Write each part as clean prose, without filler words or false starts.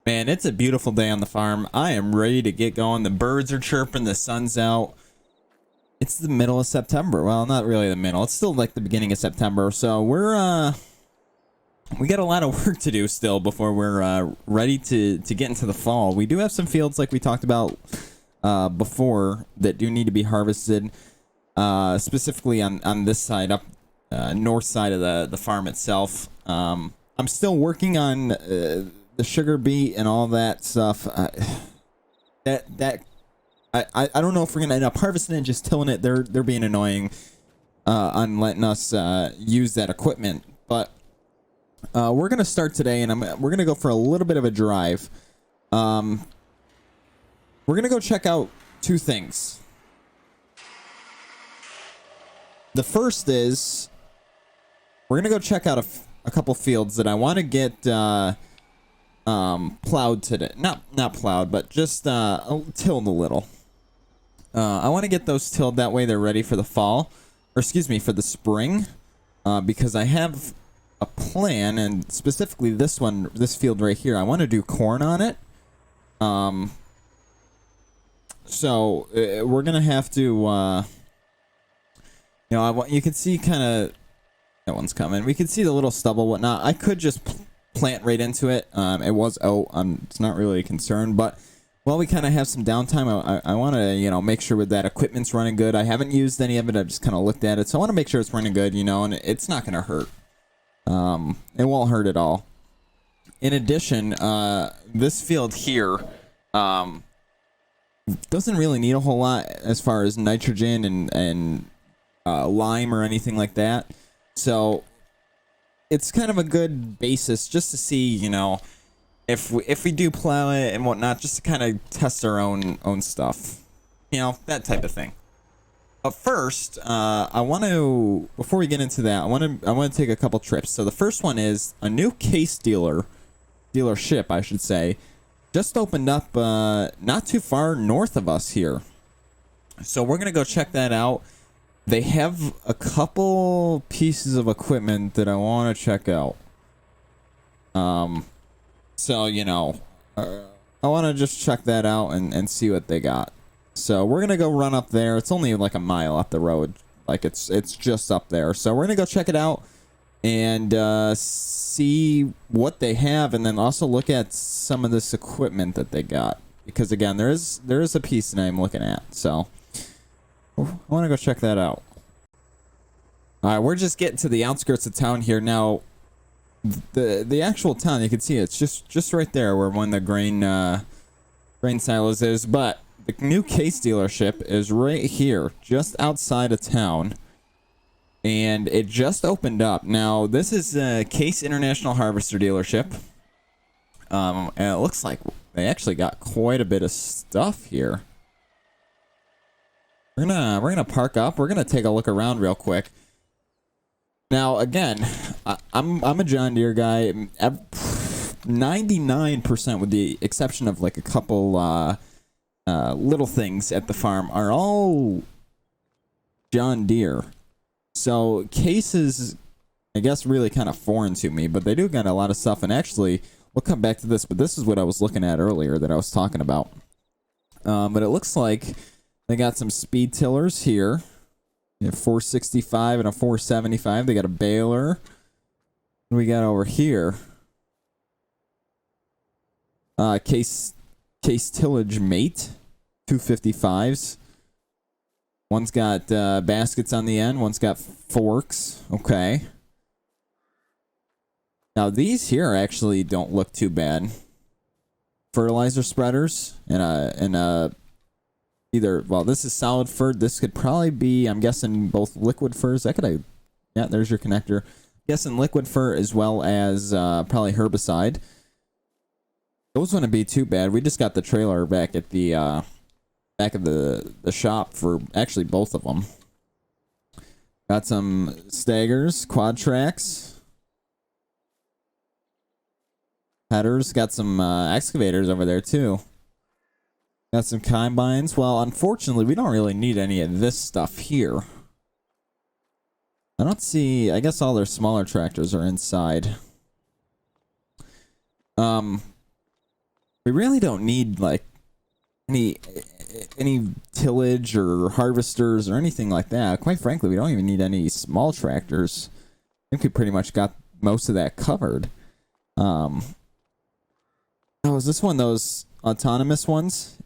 Man, it's a beautiful day on the farm. I am ready to get going. The birds are chirping, the sun's out. It's the middle of September. Well, not really the middle. It's still like the beginning of September. So we got a lot of work to do still before we're ready to get into the fall. We do have some fields like we talked about before that do need to be harvested. Specifically on this side, up north side of the farm itself. I'm still working on the sugar beet and all that stuff. I don't know if we're gonna end up harvesting it and just tilling it. They're being annoying on letting us use that equipment. But we're gonna start today, and we're gonna go for a little bit of a drive. We're gonna go check out two things. The first is we're gonna go check out a couple fields that I want to get plowed today. Not plowed, but just tilled a little. I want to get those tilled, that way they're ready for the fall, or excuse me, for the spring, because I have a plan, and specifically this field right here, I want to do corn on it. So we're gonna have to you can see kind of that one's coming. We can see the little stubble, whatnot. I could just plant right into it. It was it's not really a concern, but while we kind of have some downtime, I want to make sure that equipment's running good. I haven't used any of it. I've just kind of looked at it, so I want to make sure it's running good, and it's not going to hurt. It won't hurt at all. In addition, this field here doesn't really need a whole lot as far as nitrogen and lime or anything like that. So it's kind of a good basis just to see, if we do plow it and whatnot, just to kind of test our own stuff, that type of thing. But first, I want to, before we get into that, I want to take a couple trips. So the first one is a new case dealership, I should say, just opened up not too far north of us here. So we're gonna go check that out. They have a couple pieces of equipment that I want to check out. So, I want to just check that out and see what they got. So we're going to go run up there. It's only like a mile up the road. Like it's just up there. So we're going to go check it out and see what they have, and then also look at some of this equipment that they got. Because again, there is a piece that I'm looking at. So I want to go check that out. All right, we're just getting to the outskirts of town here now. The actual town, you can see it's just right there where one of the grain silos is. But the new case dealership is right here, just outside of town, and it just opened up. Now this is a Case International Harvester dealership, and it looks like they actually got quite a bit of stuff here. We're gonna park up. We're gonna take a look around real quick. Now again, I'm a John Deere guy. 99%, with the exception of like a couple little things at the farm, are all John Deere. So Case is, I guess, really kind of foreign to me, but they do got a lot of stuff. And actually, we'll come back to this, but this is what I was looking at earlier that I was talking about. But it looks like they got some speed tillers here. You have 465 and a 475. They got a baler. What do we got over here? Case Tillage Mate 255s. One's got baskets on the end. One's got forks. Okay. Now these here actually don't look too bad. Fertilizer spreaders and a either, well, this is solid fert. This could probably be, I'm guessing, both liquid furs. Yeah, there's your connector. Guessing liquid fur as well as probably herbicide. Those wouldn't be too bad. We just got the trailer back at the back of the shop for actually both of them. Got some staggers, quad tracks, headers. Got some excavators over there too. Got some combines. Well, unfortunately, we don't really need any of this stuff here. I don't see... I guess all their smaller tractors are inside. we really don't need like any tillage or harvesters or anything like that. Quite frankly, we don't even need any small tractors. I think we pretty much got most of that covered. Oh, is this one those autonomous ones?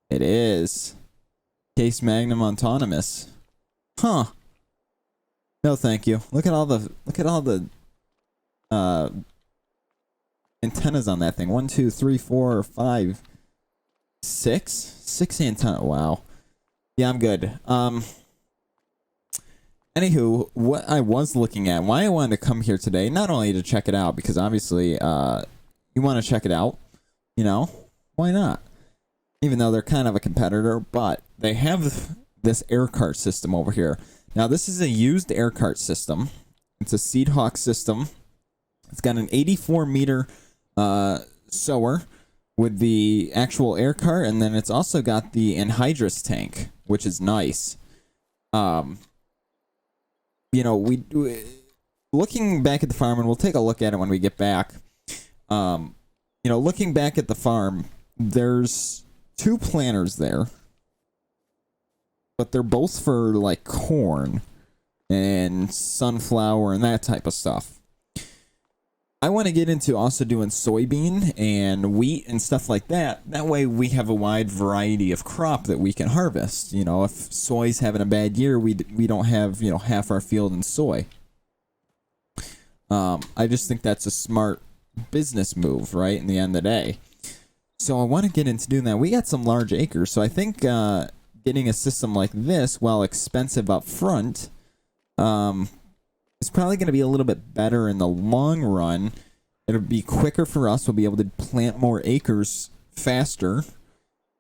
It is. Case Magnum Autonomous. Huh. No, thank you. Look at all the antennas on that thing. 1, 2, 3, 4, 5, 6? 6 antenna. Wow. Yeah, I'm good. Anywho, what I was looking at, why I wanted to come here today, not only to check it out, because obviously, you want to check it out, you know, why not? Even though they're kind of a competitor, but they have this air cart system over here. Now, this is a used air cart system. It's a Seed Hawk system. It's got an 84-meter sower with the actual air cart, and then it's also got the anhydrous tank, which is nice. You know, looking back at the farm, and we'll take a look at it when we get back. You know, looking back at the farm, there's 2 planters there, but they're both for like corn and sunflower and that type of stuff. I want to get into also doing soybean and wheat and stuff like that. That way we have a wide variety of crop that we can harvest. You know, if soy's having a bad year, we don't have, you know, half our field in soy. I just think that's a smart business move, right, in the end of the day. So I want to get into doing that. We got some large acres, so I think getting a system like this, while expensive up front, it's probably going to be a little bit better in the long run. It'll be quicker for us. We'll be able to plant more acres faster.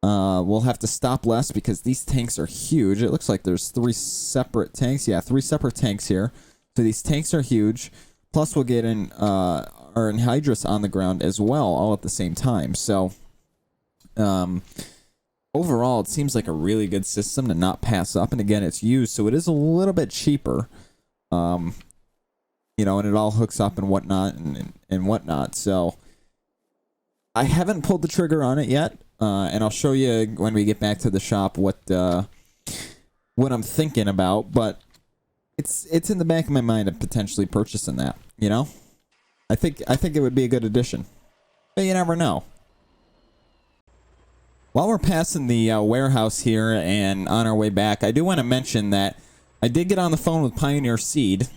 We'll have to stop less because these tanks are huge. It looks like there's 3 separate tanks. Yeah, 3 separate tanks here. So these tanks are huge. Plus we'll get in our anhydrous on the ground as well, all at the same time. So overall, it seems like a really good system to not pass up. And again, it's used, so it is a little bit cheaper. You know, and it all hooks up and whatnot and whatnot. So I haven't pulled the trigger on it yet, and I'll show you when we get back to the shop what I'm thinking about. But it's in the back of my mind of potentially purchasing that. You know, I think it would be a good addition, but you never know. While we're passing the warehouse here and on our way back, I do want to mention that I did get on the phone with Pioneer Seed,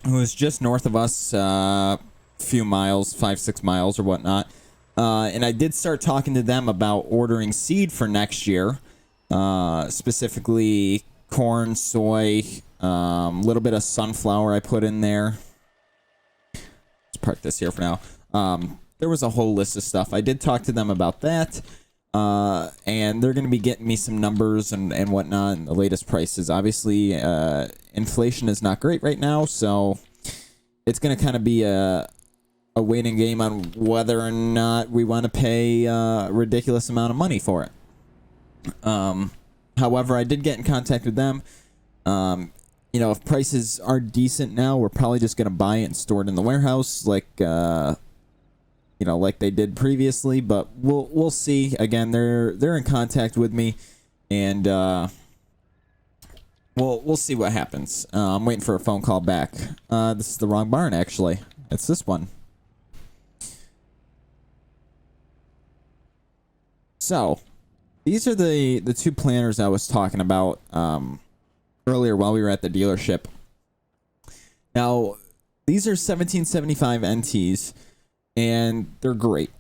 who is just north of us, a few miles, 5-6 miles or whatnot. And I did start talking to them about ordering seed for next year, specifically corn, soy, a little bit of sunflower I put in there. Let's park this here for now. There was a whole list of stuff. I did talk to them about that. And they're going to be getting me some numbers and whatnot, and the latest prices. Obviously, inflation is not great right now, so it's going to kind of be a waiting game on whether or not we want to pay a ridiculous amount of money for it. However, I did get in contact with them. You know, if prices are decent now, we're probably just going to buy it and store it in the warehouse, like you know, like they did previously, but we'll see. Again, they're in contact with me, and we'll see what happens. I'm waiting for a phone call back. This is the wrong barn, actually. It's this one. So these are the 2 planters I was talking about earlier while we were at the dealership. Now, these are 1775 NTs. And they're great.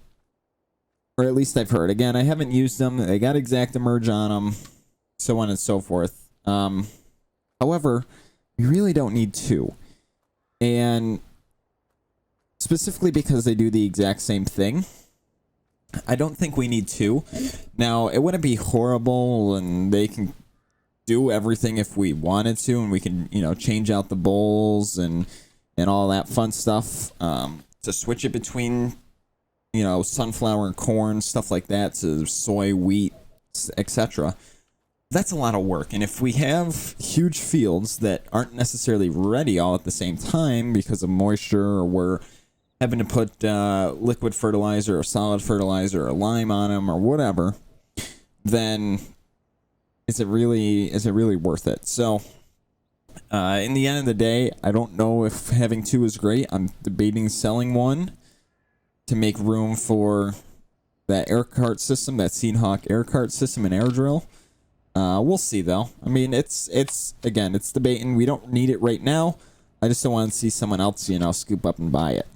Or at least I've heard. Again, I haven't used them. They got Exactamerge on them. So on and so forth. However, we really don't need 2. And specifically because they do the exact same thing, I don't think we need 2. Now, it wouldn't be horrible, and they can do everything if we wanted to, and we can, you know, change out the bowls and all that fun stuff. To switch it between, you know, sunflower and corn, stuff like that, to soy, wheat, etc. That's a lot of work. And if we have huge fields that aren't necessarily ready all at the same time because of moisture, or we're having to put liquid fertilizer or solid fertilizer or lime on them or whatever, then is it really worth it? So in the end of the day, I don't know if having two is great. I'm debating selling one to make room for that air cart system, that Seed Hawk air cart system and air drill. We'll see though. I mean, it's again, it's debating. We don't need it right now. I just don't want to see someone else, you know, scoop up and buy it.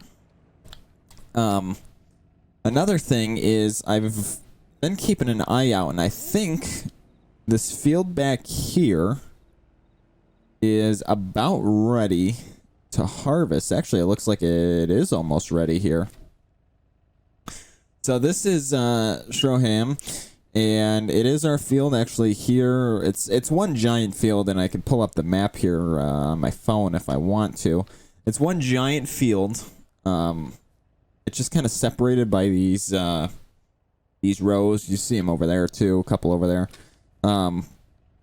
Another thing is I've been keeping an eye out, and I think this field back here is about ready to harvest. Actually, it looks like it is almost ready here. So this is Shroham, and it is our field actually here. It's one giant field, and I can pull up the map here on my phone if I want to. It's one giant field. It's just kind of separated by these rows. You see them over there too, a couple over there.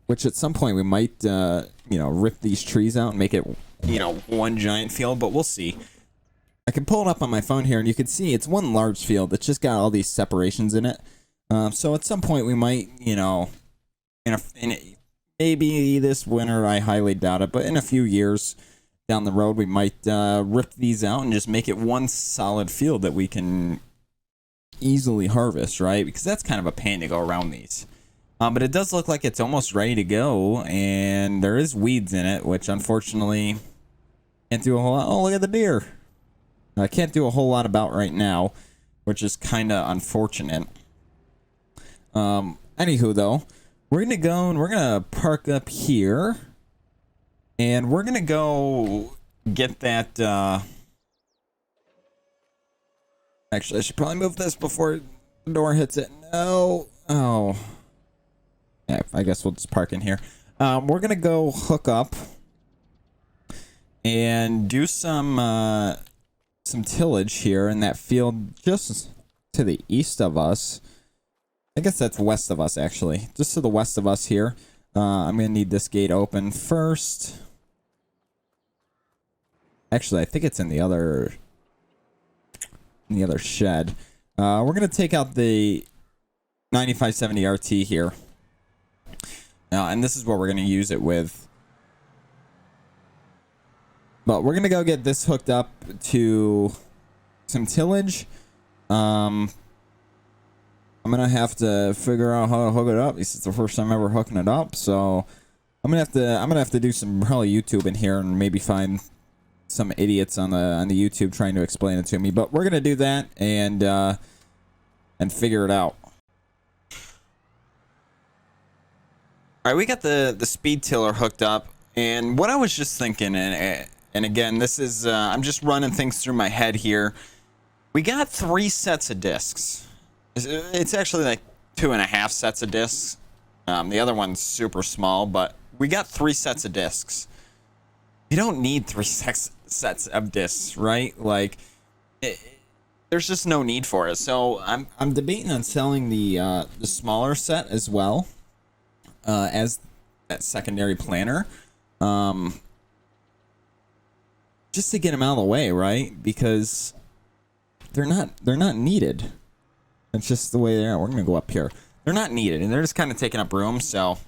Which at some point we might, you know, rip these trees out and make it, you know, one giant field, but we'll see. I can pull it up on my phone here, and you can see it's one large field. It's just got all these separations in it. So at some point we might, you know, maybe this winter, I highly doubt it, but in a few years down the road, we might rip these out and just make it one solid field that we can easily harvest, right? Because that's kind of a pain to go around these. But it does look like it's almost ready to go, and there is weeds in it, which unfortunately can't do a whole lot. Oh, look at the deer. I can't do a whole lot about right now, which is kind of unfortunate. Anywho, though, we're going to go and we're going to park up here, and we're going to go get that, actually, I should probably move this before the door hits it. No. Oh. Yeah, I guess we'll just park in here. We're gonna go hook up and do some tillage here in that field just to the east of us. I guess that's west of us, actually. Just to the west of us here. I'm gonna need this gate open first. Actually, I think it's in the other shed. We're gonna take out the 9570 RT here. And this is what we're going to use it with. But we're going to go get this hooked up to some tillage. I'm going to have to figure out how to hook it up. This is the first time ever hooking it up, so I'm going to have to do some probably YouTube in here and maybe find some idiots on the YouTube trying to explain it to me. But we're going to do that and figure it out. All right, we got the speed tiller hooked up, and what I was just thinking, and again, this is I'm just running things through my head here. We got 3 sets of discs. It's actually like 2.5 sets of discs. The other one's super small, but we got 3 sets of discs. You don't need 3 sets of discs, right? Like, there's just no need for it. So I'm debating on selling the smaller set as well. As that secondary planter, just to get them out of the way, right? Because they're not needed. It's just the way they are. We're gonna go up here. They're not needed, and they're just kind of taking up room. So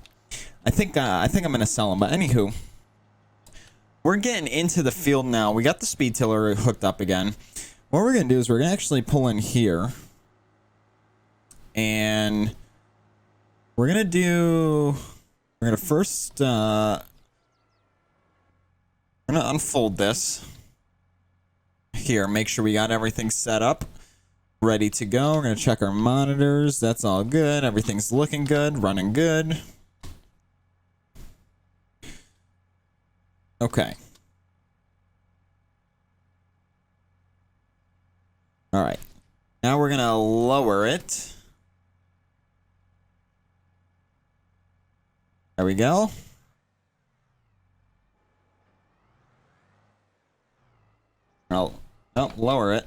I think I'm gonna sell them. But anywho, we're getting into the field now. We got the speed tiller hooked up again. What we're gonna do is we're gonna actually pull in here, and we're gonna first we're gonna unfold this here, make sure we got everything set up, ready to go. We're gonna check our monitors. That's all good. Everything's looking good, running good. Okay. All right. Now we're gonna lower it. There we go. I'll lower it.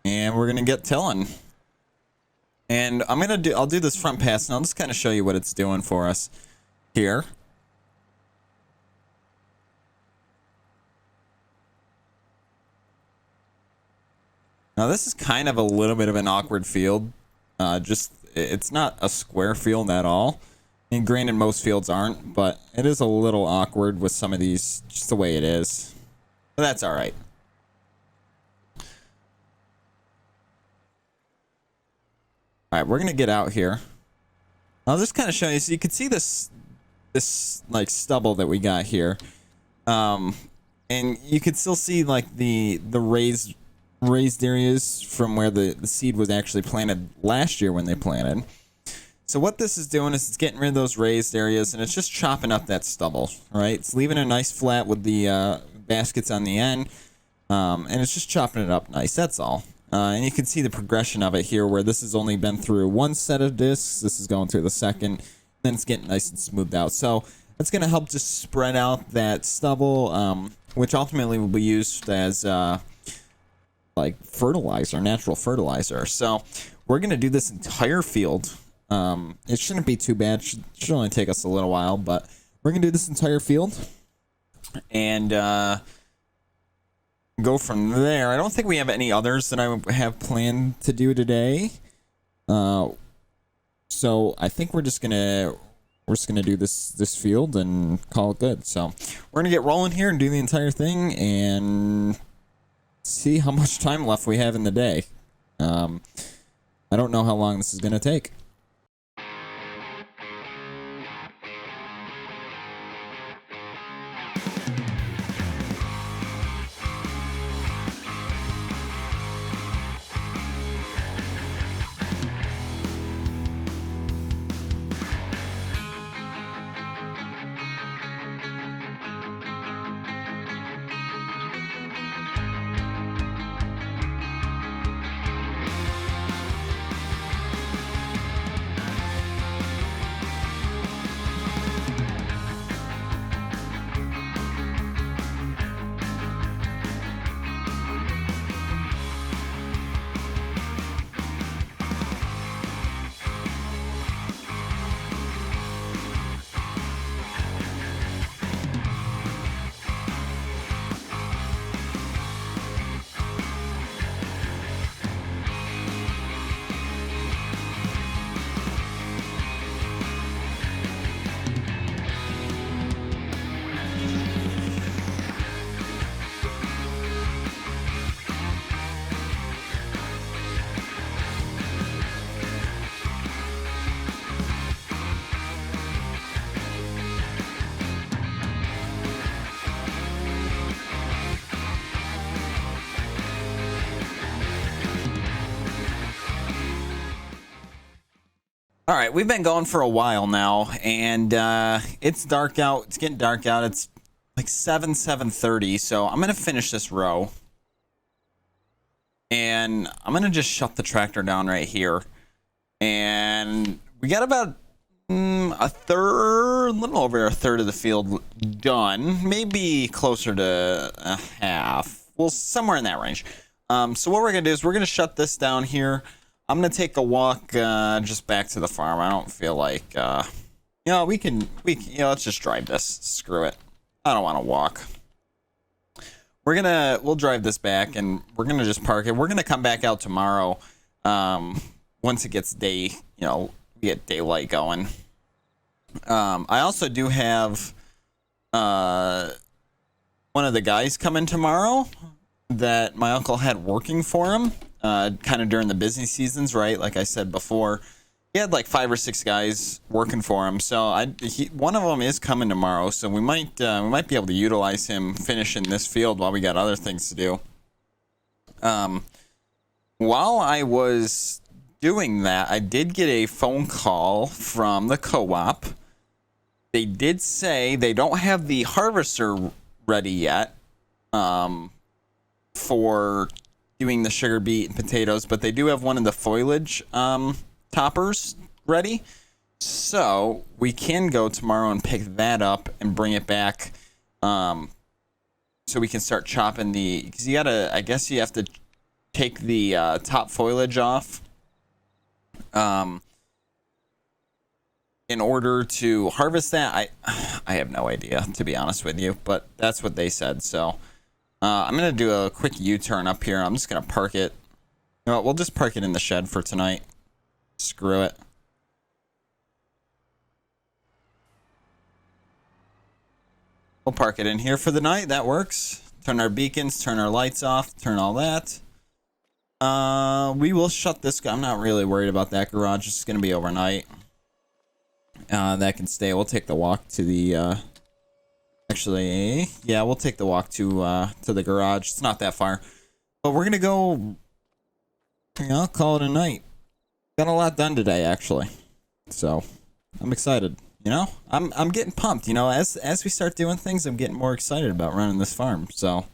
And we're going to get tilling. And I'll do this front pass, and I'll just kind of show you what it's doing for us here. Now this is kind of a little bit of an awkward field. It's not a square field at all. And granted, most fields aren't, but it is a little awkward with some of these, just the way it is. But that's all right. All right, we're gonna get out here. I'll just kind of show you, so you can see this like stubble that we got here, and you can still see like the raised areas from where the seed was actually planted last year when they planted. So what this is doing is it's getting rid of those raised areas, and it's just chopping up that stubble, right? It's leaving it nice flat with the baskets on the end, and it's just chopping it up nice, that's all. And you can see the progression of it here, where this has only been through one set of discs, this is going through the second, then it's getting nice and smoothed out. So that's going to help just spread out that stubble, which ultimately will be used as like fertilizer, natural fertilizer. So we're going to do this entire field. It shouldn't be too bad. It should only take us a little while, but we're going to do this entire field and go from there. I don't think we have any others that I have planned to do today. So I think we're just gonna do this field and call it good. So we're gonna get rolling here and do the entire thing and see how much time left we have in the day. I don't know how long this is gonna take. All right, we've been going for a while now, and it's dark out. It's getting dark out. It's like 7:30, so I'm going to finish this row. And I'm going to just shut the tractor down right here. And we got about a little over a third of the field done. Maybe closer to a half. Well, somewhere in that range. So what we're going to do is we're going to shut this down here. I'm going to take a walk just back to the farm. I don't feel like, let's just drive this. Screw it. I don't want to walk. We'll drive this back and we're going to just park it. We're going to come back out tomorrow once it gets we get daylight going. I also do have one of the guys coming tomorrow that my uncle had working for him. Kind of during the busy seasons, right? Like I said before, he had like 5 or 6 guys working for him. So one of them is coming tomorrow, so we might be able to utilize him finishing this field while we got other things to do. While I was doing that, I did get a phone call from the co-op. They did say they don't have the harvester ready yet for doing the sugar beet and potatoes, but they do have one of the foliage toppers ready. So we can go tomorrow and pick that up and bring it back so we can start chopping because I guess you have to take the top foliage off in order to harvest that. I have no idea, to be honest with you, but that's what they said. So I'm gonna do a quick U-turn up here. I'm just gonna park it. You know what, we'll just park it in the shed for tonight. Screw it. We'll park it in here for the night. That works. Turn our beacons, turn our lights off, turn all that. We will shut this. I'm not really worried about that garage. It's going to be overnight. That can stay. We'll take the walk to the. Actually, yeah, we'll take the walk to the garage. It's not that far, but we're gonna go. You know, call it a night. Got a lot done today, actually. So I'm excited. You know, I'm getting pumped. You know, as we start doing things, I'm getting more excited about running this farm. So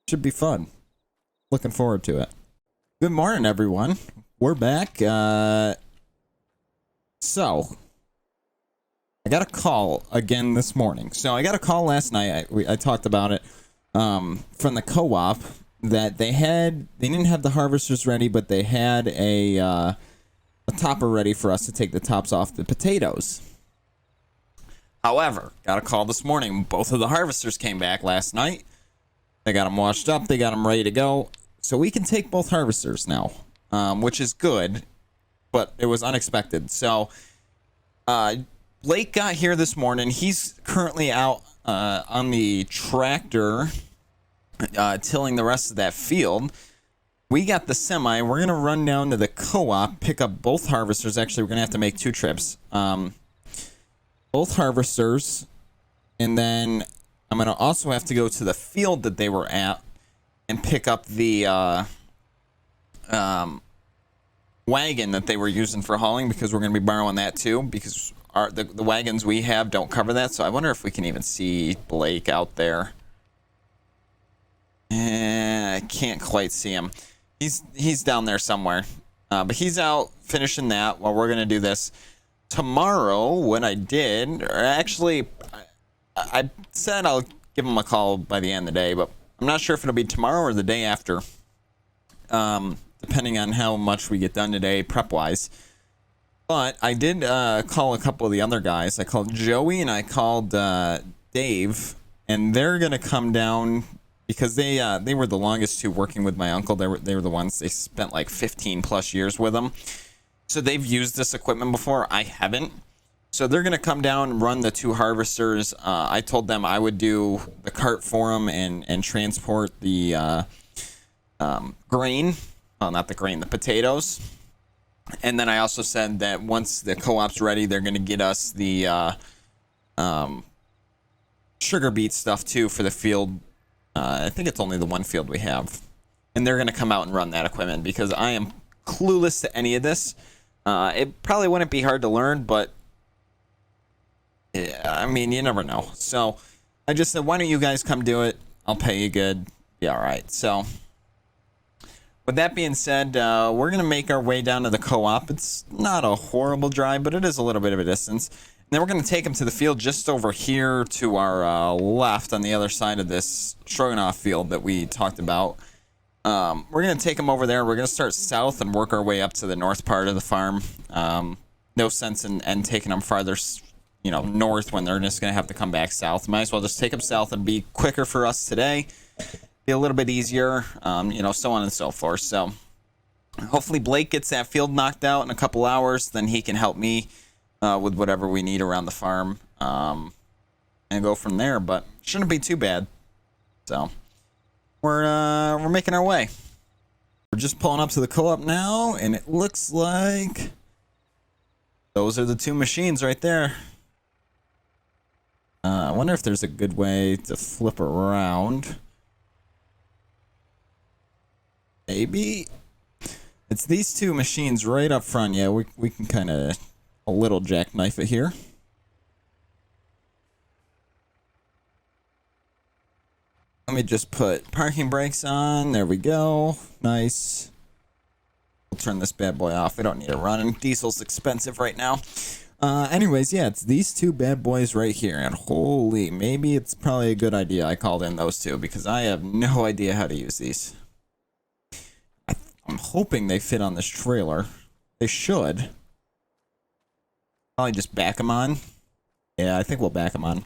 should be fun. Looking forward to it. Good morning, everyone. We're back. So I got a call again this morning. So I got a call last night. I talked about it from the co-op that they didn't have the harvesters ready, but they had a topper ready for us to take the tops off the potatoes. However, got a call this morning. Both of the harvesters came back last night. They got them washed up. They got them ready to go. So we can take both harvesters now, which is good, but it was unexpected. So Blake got here this morning. He's currently out on the tractor tilling the rest of that field. We got the semi. We're going to run down to the co-op, pick up both harvesters. Actually, we're going to have to make 2 trips. Both harvesters, and then I'm going to also have to go to the field that they were at and pick up the wagon that they were using for hauling, because we're going to be borrowing that too, because the wagons we have don't cover that. So I wonder if we can even see Blake out there. I can't quite see him. He's down there somewhere, but he's out finishing that while we're going to do this. Tomorrow, when I did, or actually, I said I'll give him a call by the end of the day, but I'm not sure if it'll be tomorrow or the day after, depending on how much we get done today, prep-wise. But I did call a couple of the other guys. I called Joey and I called Dave, and they're going to come down because they were the longest 2 working with my uncle. They were the ones, they spent like 15+ years with him. So they've used this equipment before. I haven't. So they're going to come down and run the 2 harvesters. I told them I would do the cart for them and transport the grain. Well, not the grain, the potatoes. And then I also said that once the co-op's ready, they're going to get us the sugar beet stuff too for the field. I think it's only the 1 field we have. And they're going to come out and run that equipment because I am clueless to any of this. It probably wouldn't be hard to learn, but yeah, I mean, you never know. So I just said, why don't you guys come do it? I'll pay you good. Be all right. So with that being said, we're going to make our way down to the co-op. It's not a horrible drive, but it is a little bit of a distance. And then we're going to take them to the field just over here to our left on the other side of this Stroganoff field that we talked about. We're going to take them over there. We're going to start south and work our way up to the north part of the farm. No sense in taking them farther, north when they're just going to have to come back south. Might as well just take them south and be quicker for us today. Be a little bit easier, so on and so forth. So hopefully Blake gets that field knocked out in a couple hours. Then he can help me with whatever we need around the farm and go from there. But shouldn't be too bad. So we're making our way. We're just pulling up to the co-op now, and it looks like those are the 2 machines right there. I wonder if there's a good way to flip around. Maybe it's these 2 machines right up front. Yeah, we can kind of a little jackknife it here. Let me just put parking brakes on. There we go. Nice. We'll turn this bad boy off. We don't need it running. Diesel's expensive right now. Anyways, yeah, it's these 2 bad boys right here. And holy, maybe it's probably a good idea I called in those 2 because I have no idea how to use these. I'm hoping they fit on this trailer. They should. Probably just back them on. Yeah, I think we'll back them on.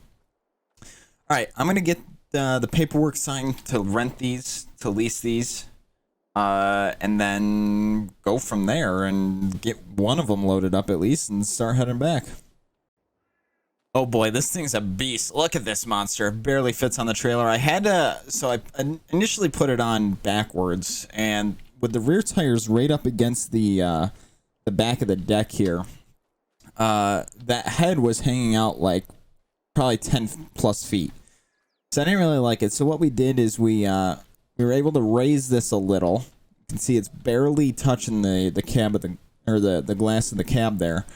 Alright, I'm going to get the paperwork signed to rent these, to lease these. And then go from there and get one of them loaded up at least and start heading back. Oh boy, this thing's a beast. Look at this monster. It barely fits on the trailer. I had to, so I initially put it on backwards, and with the rear tires right up against the back of the deck here, that head was hanging out like probably 10 plus feet. So I didn't really like it. So what we did is we were able to raise this a little. You can see it's barely touching the cab of the glass of the cab there,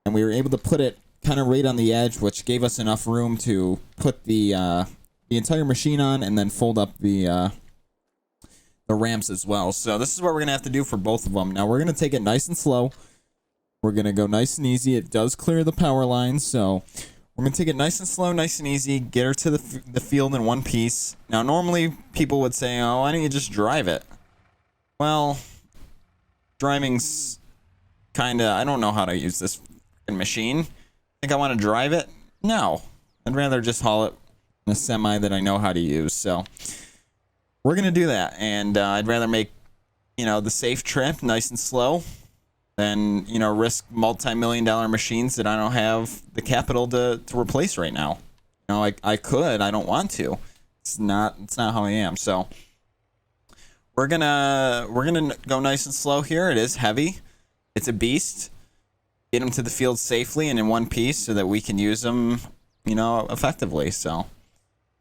and we were able to put it kind of right on the edge, which gave us enough room to put the entire machine on and then fold up the ramps as well. So this is what we're gonna have to do for both of them. Now we're gonna take it nice and slow. We're gonna go nice and easy. It does clear the power lines, so we're gonna take it nice and slow, nice and easy. Get her to the field in one piece. Now normally people would say, "Oh, why don't you just drive it?" Well, driving's kind of, I don't know how to use this machine. Think I want to drive it? No. I'd rather just haul it in a semi that I know how to use. So we're going to do that. And I'd rather make, the safe trip nice and slow than, risk multi-million-dollar machines that I don't have the capital to replace right now. I could. I don't want to. It's not how I am. So we're gonna go nice and slow here. It is heavy. It's a beast. Get them to the field safely and in one piece so that we can use them, effectively. So,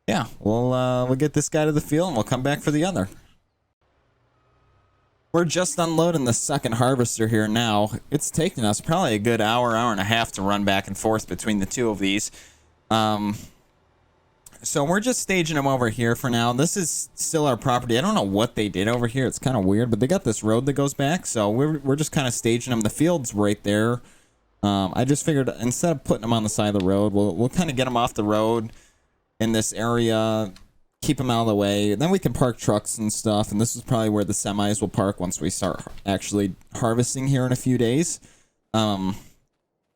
yeah, we'll get this guy to the field and we'll come back for the other. We're just unloading the second harvester here now. It's taken us probably a good hour and a half to run back and forth between the two of these. So we're just staging them over here for now. This is still our property. I don't know what they did over here. It's kind of weird, but they got this road that goes back. So we're just kind of staging them. The field's right there. I just figured instead of putting them on the side of the road, we'll kind of get them off the road in this area, keep them out of the way. Then we can park trucks and stuff, and this is probably where the semis will park once we start actually harvesting here in a few days.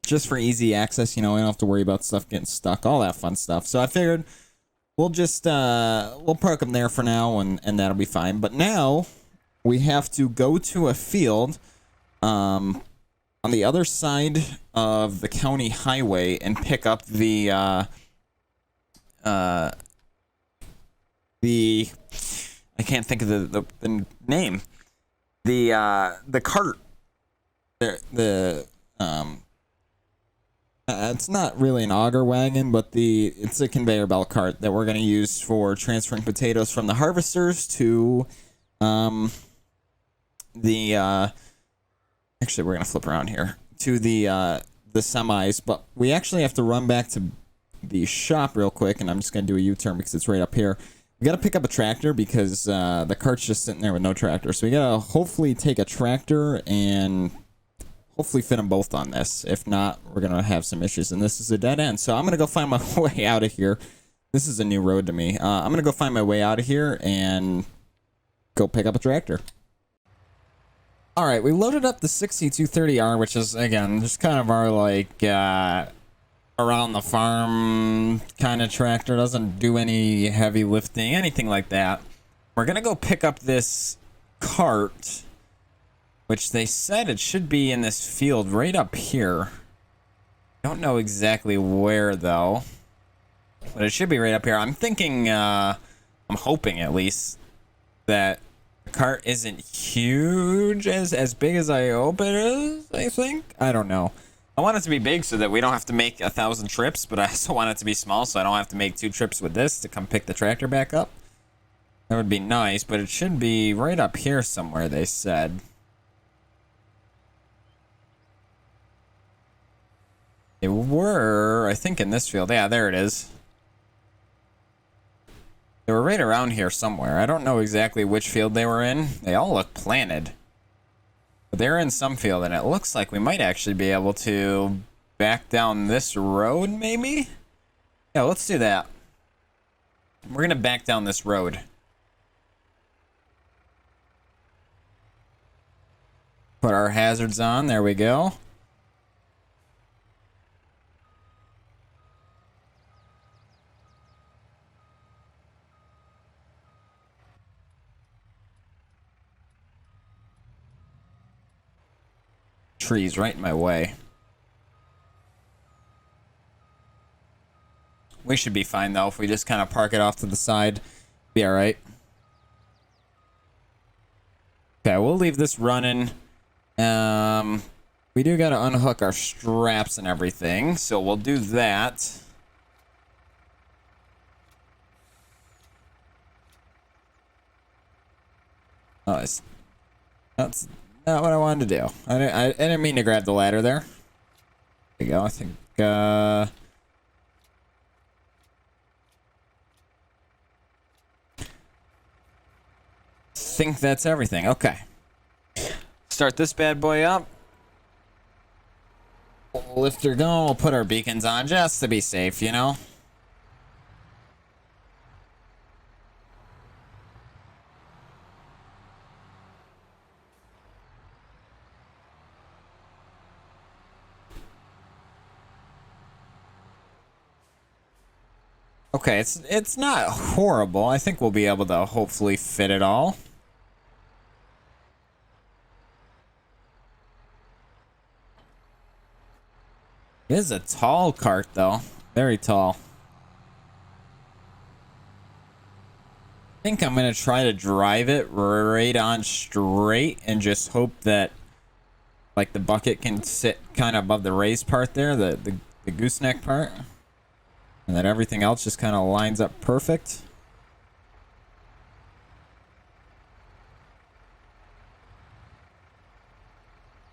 Just for easy access, we don't have to worry about stuff getting stuck, all that fun stuff. So I figured we'll just we'll park them there for now, and that'll be fine. But now we have to go to a field on the other side of the county highway and pick up the I can't think of the name. The cart. It's not really an auger wagon, but it's a conveyor belt cart that we're going to use for transferring potatoes from the harvesters to actually, we're going to flip around here to the semis, but we actually have to run back to the shop real quick, and I'm just going to do a U-turn because it's right up here. We got to pick up a tractor because the cart's just sitting there with no tractor. So we got to hopefully take a tractor and hopefully fit them both on this. If not, we're going to have some issues, and this is a dead end. So I'm going to go find my way out of here. This is a new road to me. I'm going to go find my way out of here and go pick up a tractor. All right, we loaded up the 6230R, which is, again, just kind of our, like, around the farm kind of tractor. Doesn't do any heavy lifting, anything like that. We're going to go pick up this cart, which they said it should be in this field right up here. Don't know exactly where, though, but it should be right up here. I'm thinking, I'm hoping at least, that the cart isn't huge, as big as I hope it is, I think. I don't know. I want it to be big so that we don't have to make 1,000 trips, but I also want it to be small so I don't have to make 2 trips with this to come pick the tractor back up. That would be nice, but it should be right up here somewhere, they said. They were, I think, in this field. Yeah, there it is. They were right around here somewhere. I don't know exactly which field they were in. They all look planted. But they're in some field, and it looks like we might actually be able to back down this road, maybe? Yeah, let's do that. We're going to back down this road. Put our hazards on. There we go. Trees right in my way. We should be fine though if we just kind of park it off to the side. Be all right. Okay, we'll leave this running. We do got to unhook our straps and everything, so we'll do that. Oh, that's not what I wanted to do. I didn't mean to grab the ladder there. There you go. I think that's everything. Okay. Start this bad boy up. We'll lift her going. We'll put our beacons on just to be safe, you know? Okay, it's not horrible. I think we'll be able to hopefully fit it all. It is a tall cart, though. Very tall. I think I'm going to try to drive it right on straight and just hope that, like, the bucket can sit kind of above the raised part there, the gooseneck part. And that everything else just kind of lines up perfect.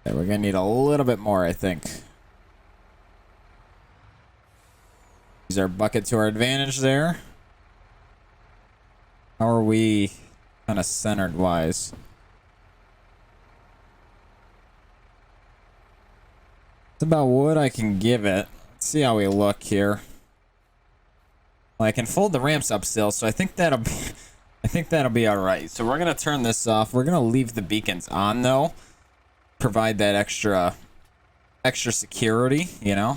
Okay, we're going to need a little bit more, I think. Use our bucket to our advantage there. How are we kind of centered wise? It's about what I can give it. Let's see how we look here. Well, I can fold the ramps up still, so I think that'll be all right. So we're gonna turn this off. We're gonna leave the beacons on though. Provide that extra security, you know.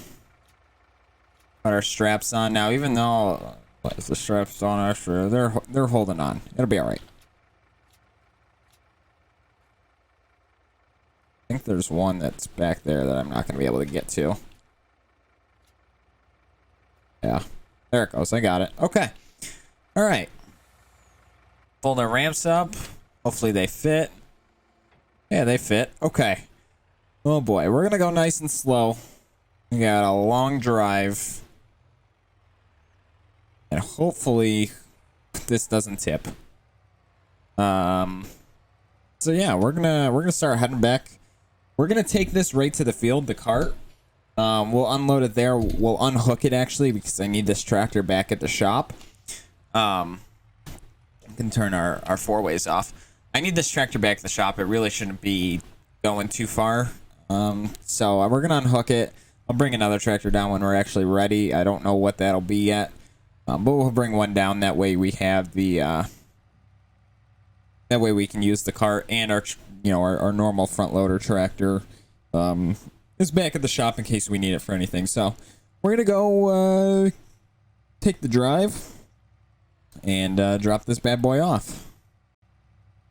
Put our straps on now, even though the straps on extra, they're holding on. It'll be all right. I think there's one that's back there that I'm not gonna be able to get to. Yeah, there it goes. I got it. Okay. All right. Fold our ramps up. Hopefully they fit. Yeah, they fit. Okay. Oh boy, we're gonna go nice and slow. We got a long drive. And hopefully this doesn't tip. So yeah, we're gonna start heading back. We're gonna take this right to the field, the cart. We'll unload it there. We'll unhook it actually because I need this tractor back at the shop. I can turn our four ways off. I need this tractor back at the shop. It really shouldn't be going too far. So we're gonna unhook it. I'll bring another tractor down when we're actually ready. I don't know what that'll be yet. But we'll bring one down. That way we have the, that way we can use the cart and our, our normal front loader tractor, is back at the shop in case we need it for anything. So we're going to go, take the drive and, drop this bad boy off.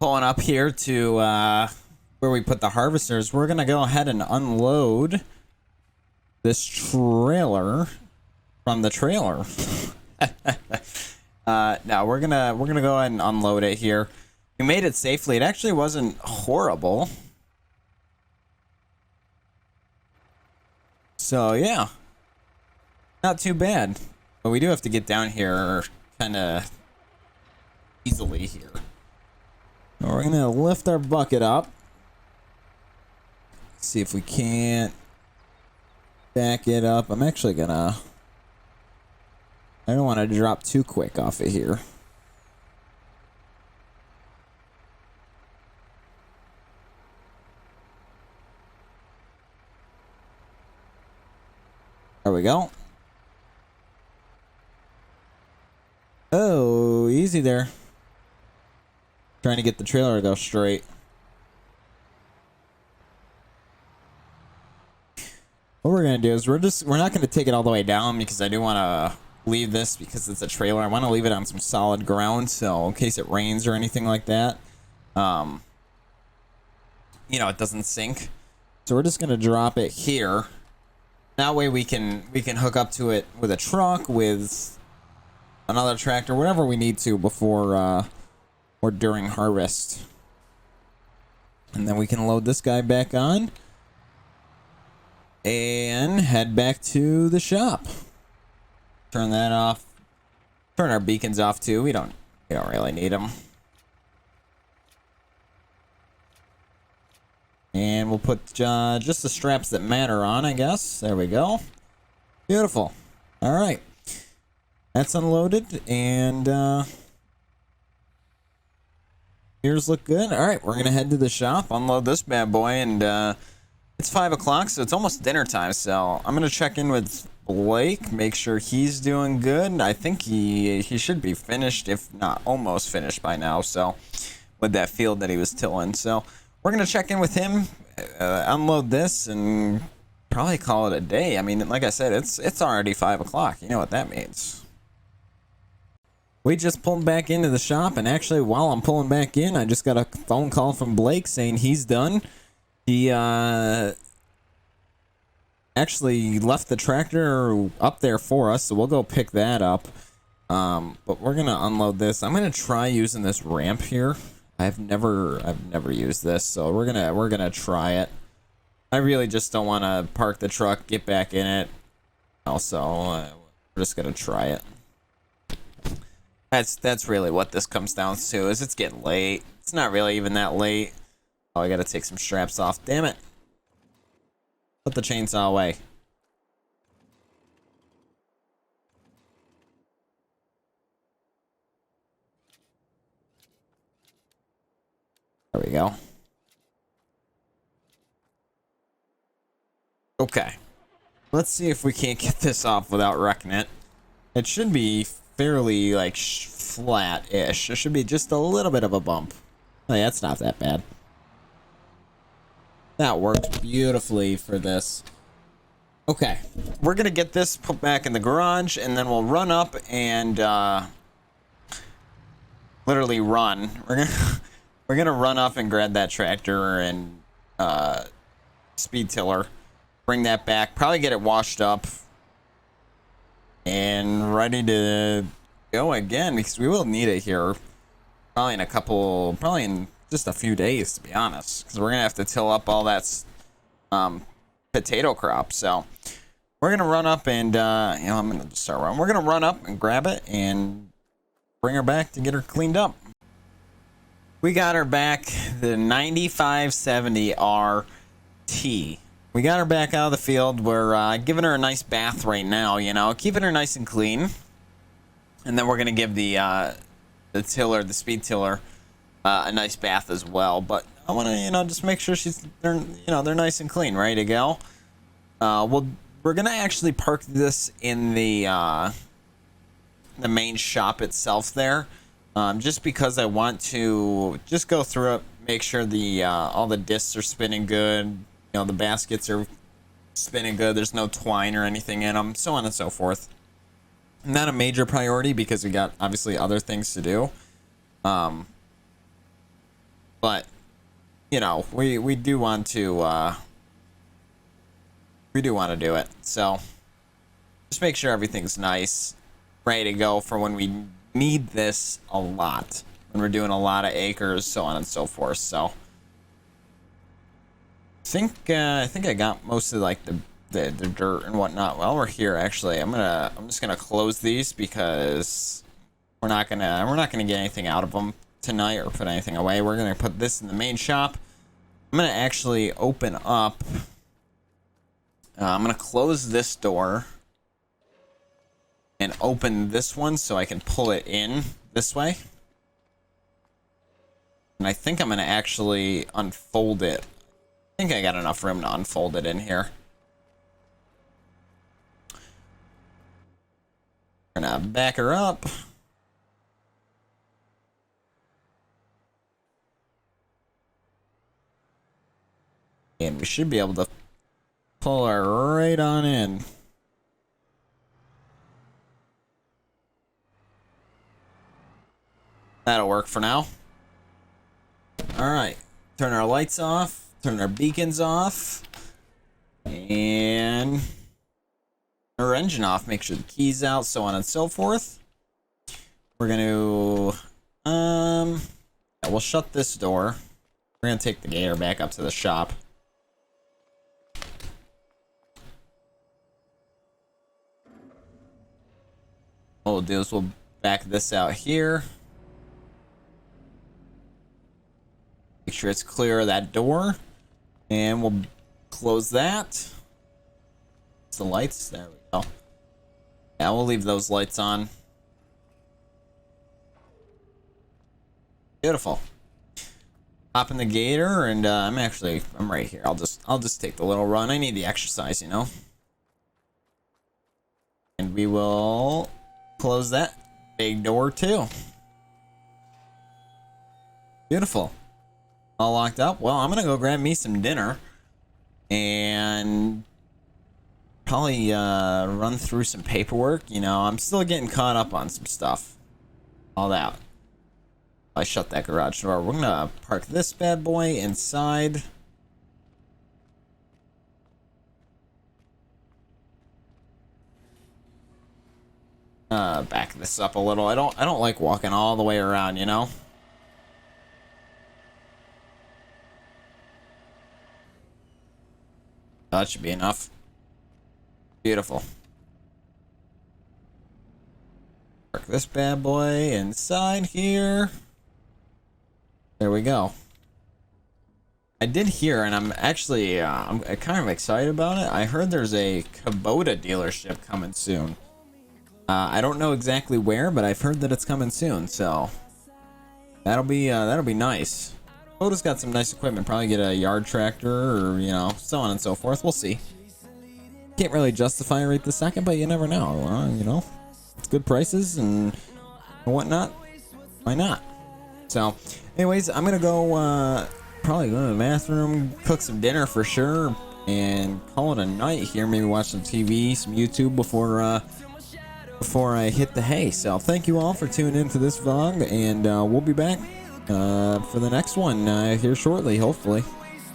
Pulling up here to, where we put the harvesters. We're going to go ahead and unload this trailer from the trailer. No, we're gonna go ahead and unload it here. We made it safely. It actually wasn't horrible. So yeah, not too bad. But we do have to get down here kind of easily here. So we're gonna lift our bucket up. See if we can't back it up. I'm actually gonna. I don't want to drop too quick off of here. There we go. Oh, easy there. Trying to get the trailer to go straight. What we're gonna do is we're not gonna take it all the way down because I do want to leave this because it's a trailer. I want to leave it on some solid ground, so in case it rains or anything like that, you know, it doesn't sink. So we're just gonna drop it here. That way we can hook up to it with a truck, with another tractor, whatever we need to before or during harvest. And then we can load this guy back on and head back to the shop. Turn that off. Turn our beacons off too. We don't really need them. And we'll put just the straps that matter on, I guess. There we go. Beautiful. All right. That's unloaded, and ears look good. All right, we're gonna head to the shop, unload this bad boy, and it's 5 o'clock, so it's almost dinner time. So I'm gonna check in with Blake, make sure he's doing good. I think he should be finished, if not almost finished by now. So with that field that he was tilling, so we're gonna check in with him, unload this, and probably call it a day. I mean, like I said, it's already 5 o'clock. You know what that means. We just pulled back into the shop, and actually, while I'm pulling back in, I just got a phone call from Blake saying he's done. He actually left the tractor up there for us, so we'll go pick that up. But we're gonna unload this. I'm gonna try using this ramp here. I've never used this, so we're gonna try it. I really just don't want to park the truck, get back in it. Also, we're just gonna try it. That's really what this comes down to, is it's getting late. It's not really even that late. Oh, I gotta take some straps off. Damn it. Put the chainsaw away. There we go. Okay. Let's see if we can't get this off without wrecking it. It should be fairly, like, flat-ish. It should be just a little bit of a bump. Oh, yeah, it's not that bad. That worked beautifully for this. Okay. We're gonna get this put back in the garage, and then we'll run up and, literally run. We're gonna run up and grab that tractor and, speed tiller. Bring that back. Probably get it washed up. And ready to go again, because we will need it here probably in just a few days, to be honest, because we're gonna have to till up all that potato crop. So we're gonna run up and I'm gonna just start running. We're gonna run up and grab it and bring her back to get her cleaned up. We got her back, the 9570 RT. We got her back out of the field. We're giving her a nice bath right now, you know, keeping her nice and clean. And then we're going to give the speed tiller, a nice bath as well. But I want to, just make sure they're nice and clean, ready to go. We're going to actually park this in the main shop itself there. Just because I want to just go through it, make sure all the discs are spinning good. The baskets are spinning good. There's no twine or anything in them, so on and so forth. Not a major priority because we got obviously other things to do. But we do want to do it. So just make sure everything's nice, ready to go for when we need this a lot. When we're doing a lot of acres, so on and so forth. So I think I got most of like the dirt and whatnot. While we're here, actually, I'm just gonna close these because we're not gonna get anything out of them tonight or put anything away. We're gonna put this in the main shop. I'm gonna actually open up. I'm gonna close this door and open this one so I can pull it in this way. And I think I'm gonna actually unfold it. I think I got enough room to unfold it in here. We're gonna back her up. And we should be able to Pull her right on in. That'll work for now. Alright. Turn our lights off. Turn our beacons off. And our engine off. Make sure the key's out, so on and so forth. We're gonna yeah, we'll shut this door. We're gonna take the gator back up to the shop. What we'll do is we'll back this out here. Make sure it's clear of that door. And we'll close that. It's the lights. There we go. Yeah, we'll leave those lights on. Beautiful. Hop in the gator, and I'm right here. I'll just take the little run. I need the exercise, you know. And we will close that big door too. Beautiful. All locked up. Well, I'm gonna go grab me some dinner and probably run through some paperwork. You know, I'm still getting caught up on some stuff. All that. I shut that garage door. We're gonna park this bad boy inside. Back this up a little. I don't like walking all the way around, you know. That should be enough. Beautiful. Park this bad boy inside here. There we go. I did hear, and I'm actually I'm kind of excited about it. I heard there's a Kubota dealership coming soon. I don't know exactly where, but I've heard that it's coming soon, so that'll be nice. Kubota's got some nice equipment. Probably get a yard tractor, or you know, so on and so forth. We'll see. Can't really justify it right this second, but you never know. You know, it's good prices and whatnot. Why not? So, anyways, I'm gonna go probably go to the bathroom, cook some dinner for sure, and call it a night here. Maybe watch some TV, some YouTube before I hit the hay. So thank you all for tuning in to this vlog, and we'll be back for the next one here shortly, hopefully.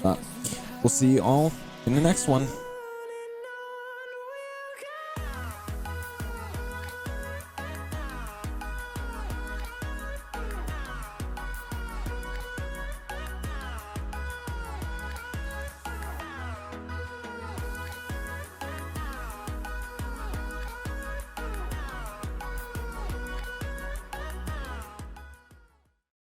We'll see you all in the next one.